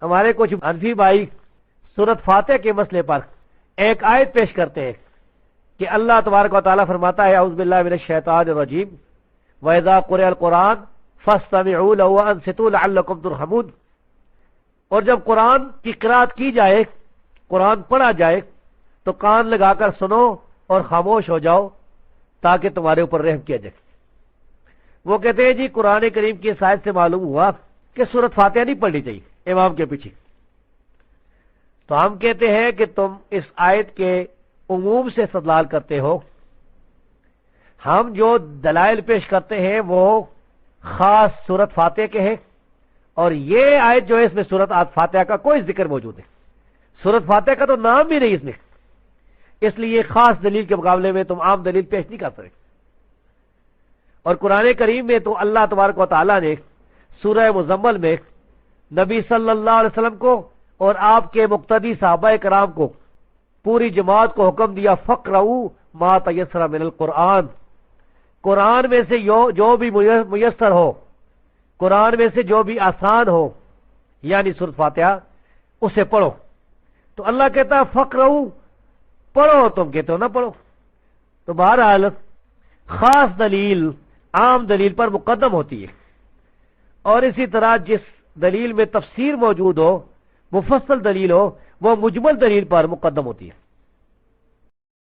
ہمارے کچھ حنفی بھائی سورۃ فاتحہ کے مسئلے پر ایک آیت پیش کرتے ہیں کہ اللہ تبارک و تعالیٰ فرماتا ہے اعوذ باللہ من الشیطان الرجیم وَإِذَا قُرِئَ الْقُرْآنُ فَاسْتَمِعُوا لَهُ وَأَنصِتُوا لَعَلَّكُمْ تُرْحَمُونَ، اور جب قرآن کی قرات کی جائے، قرآن پڑھا جائے تو کان لگا کر سنو اور خاموش ہو جاؤ تاکہ تمہارے اوپر رحم کیا جائے۔ وہ کہتے ہیں جی قرآن کریم کی اس آیت سے معلوم ہوا کہ سورۃ فاتحہ نہیں پڑھنی چاہیے امام کے پیچھے۔ تو ہم کہتے ہیں کہ تم اس آیت کے عموم سے استدلال کرتے ہو، ہم جو دلائل پیش کرتے ہیں وہ خاص سورۃ فاتحہ کے ہیں، اور یہ آیت جو ہے اس میں سورۃ فاتحہ کا کوئی ذکر موجود ہے، سورۃ فاتحہ کا تو نام بھی نہیں اس میں، اس لیے خاص دلیل کے مقابلے میں تم عام دلیل پیش نہیں کر سکتے۔ اور قرآن کریم میں تو اللہ تبارک و تعالیٰ نے سورہ مزمل میں نبی صلی اللہ علیہ وسلم کو اور آپ کے مقتدی صحابہ کرام کو پوری جماعت کو حکم دیا فقرؤوا ما تیسر من القرآن، قرآن میں سے جو بھی میسر ہو، قرآن میں سے جو بھی آسان ہو یعنی سورۃ فاتحہ اسے پڑھو۔ تو اللہ کہتا ہے فقرؤوا، پڑھو، تم کہتے ہو نہ پڑھو۔ تو بہرحال خاص دلیل عام دلیل پر مقدم ہوتی ہے، اور اسی طرح جس دلیل میں تفسیر موجود ہو، مفصل دلیل ہو، وہ مجمل دلیل پر مقدم ہوتی ہے۔